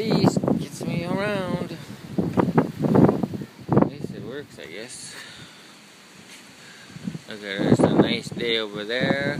beast gets me around. At least it works, I guess. Okay, there's a nice day over there.